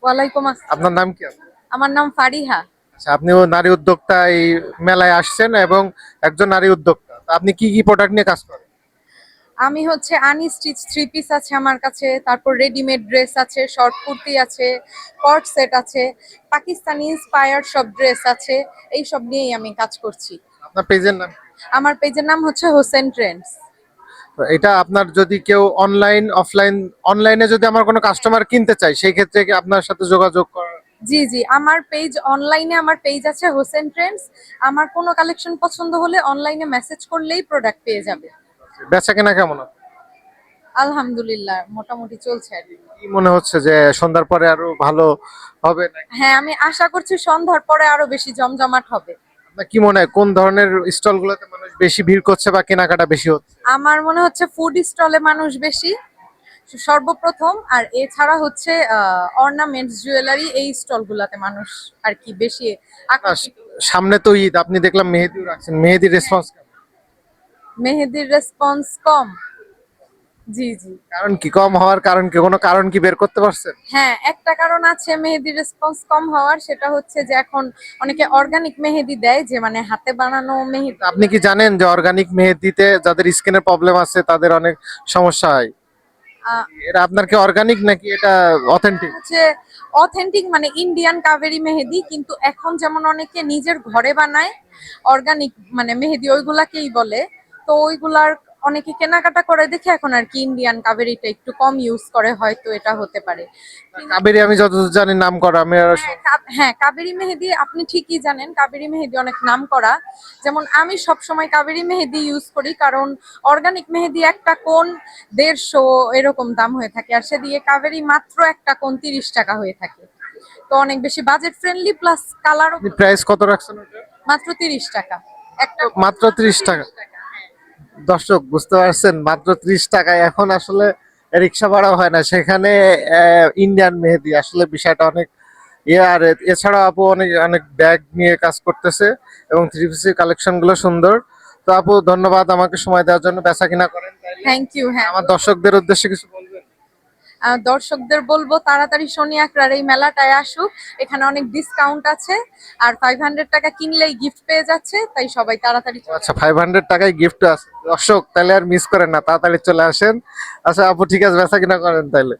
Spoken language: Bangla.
ওয়ালাইকুম আসসালাম। আপনার নাম কি আপু? আমার নাম ফারিহা। আচ্ছা, আপনিও নারী উদ্যোক্তা, এই মেলায় আসছেন এবং একজন নারী উদ্যোক্তা। তো আপনি কি কি প্রোডাক্ট নিয়ে কাজ করেন? আমি হচ্ছে আনস্টিচ থ্রি পিস আছে আমার কাছে, তারপর রেডিমেড ড্রেস আছে, শর্ট কুর্তি আছে, কট সেট আছে, পাকিস্তানি ইন্সপায়ার্ড সব ড্রেস আছে। এই সব নিয়েই আমি কাজ করছি। আপনার পেজের নাম কি? আমার পেজের নাম হচ্ছে হোসেন ট্রেন্ডস। তো এটা আপনার যদি কেউ অনলাইন অফলাইন, অনলাইনে যদি আমার কোনো কাস্টমার কিনতে চাই সেই ক্ষেত্রে কি আপনার সাথে যোগাযোগ করা? জি জি, আমার পেজ অনলাইনে, আমার পেজ আছে হোসেন ট্রেন্ডস। আমার কোনো কালেকশন পছন্দ হলে অনলাইনে মেসেজ করলেই প্রোডাক্ট পেয়ে যাবে। বেচা কেনা কেমন আছে? আলহামদুলিল্লাহ, মোটামুটি চলছে আর কি। কি মনে হচ্ছে যে সন্ধ্যার পরে আরো ভালো হবে নাকি? হ্যাঁ, আমি আশা করছি সন্ধ্যার পরে আরো বেশি জমজমাট হবে। আপনার কি মনে হয় কোন ধরনের স্টল গুলোতে মানুষ বেশি ভিড় করছে বা কেনাকাটা বেশি হচ্ছে? আমার মনে হচ্ছে ফুড স্টলে মানুষ বেশি, সর্বপ্রথম। আর এছাড়া হচ্ছে অর্নামেন্টস, জুয়েলারি, এই স্টল গুলাতে মানুষ আর কি বেশি না, আকর্ষিত। সামনে তো ঈদ, আপনি দেখলাম মেহেদিও রাখছেন, মেহেদির রেসপন্স কেমন? মেহেদির রেসপন্স কম। জি জি। কারণ কি কম হওয়ার কারণ কি, কোনো কারণ কি বের করতে পারছেন? হ্যাঁ, একটা কারণ আছে মেহেদির রেসপন্স কম হওয়ার, সেটা হচ্ছে যে এখন অনেকে অর্গানিক মেহেদি দেয়, যে মানে হাতে বানানো মেহেদি। আপনি কি জানেন যে অর্গানিক মেহেদিতে যাদের স্কিনের প্রবলেম আছে তাদের অনেক সমস্যা হয়? আহ, এটা আপনার কি অর্গানিক নাকি এটা অথেন্টিক? হচ্ছে অথেন্টিক, মানে ইন্ডিয়ান কাবেরি মেহেদি, কিন্তু এখন যেমন অনেকে নিজের ঘরে বানায় অর্গানিক মানে মেহেদি, ওইগুলাকেই বলে। তো ওইগুলার অনেকে কেনাকাটা করে দেখে এখন আর কি ইন্ডিয়ান কাবেরিটা একটু কম ইউজ করে, হয়তো এটা হতে পারে। কাবেরী আমি যতদূর জানি নাম করা, আমি আর হ্যাঁ, কাবেরি মেহেদি আপনি ঠিকই জানেন, কাবেরি মেহেদি অনেক নাম করা। যেমন আমি সব সময় কাবেরি মেহেদি ইউজ করি, কারণ অর্গানিক মেহেদি একটা কোন 150 এরকম দাম হয়ে থাকে, আর সেদিকে কাবেরি মাত্র একটা কোন 30 টাকা হয়ে থাকে। তো অনেক বেশি বাজেট ফ্রেন্ডলি, প্লাস কালারও। প্রাইস কত রাখছেন ওটা? মাত্র 30 টাকা একটা মাত্র 30 টাকা? হ্যাঁ। দর্শক বুঝতে পারছেন, মাত্র 30 টাকায় এখন আসলে রিক্সা ভাড়াও হয় না, সেখানে ইন্ডিয়ান মেহেদি, আসলে বিষয়টা অনেক ইয়ে। আর এছাড়া আপু অনেক অনেক ব্যাগ নিয়ে কাজ করতেছে এবং থ্রি পিসের কালেকশন গুলো সুন্দর। তো আপু ধন্যবাদ আমাকে সময় দেওয়ার জন্য। বেচা কিনা করেন তাইলে। Thank you. হ্যাঁ, আমার দর্শকদের উদ্দেশ্যে কিছু বলবেন? দর্শকদের বলবো তাড়াতাড়ি শনি আকরার এই মেলাটায় আসুক, এখানে অনেক ডিসকাউন্ট আছে। আর 500 টাকা কিনলেই গিফট পেয়ে যাচ্ছে, তাই সবাই তাড়াতাড়ি চলে আচ্ছা, 500 টাকায় গিফট আছে। দর্শক তাহলে আর মিস করেন না, তাড়াতাড়ি চলে আসেন। আচ্ছা আপু, ঠিক আছে, বেচা কিনা করেন তাইলে।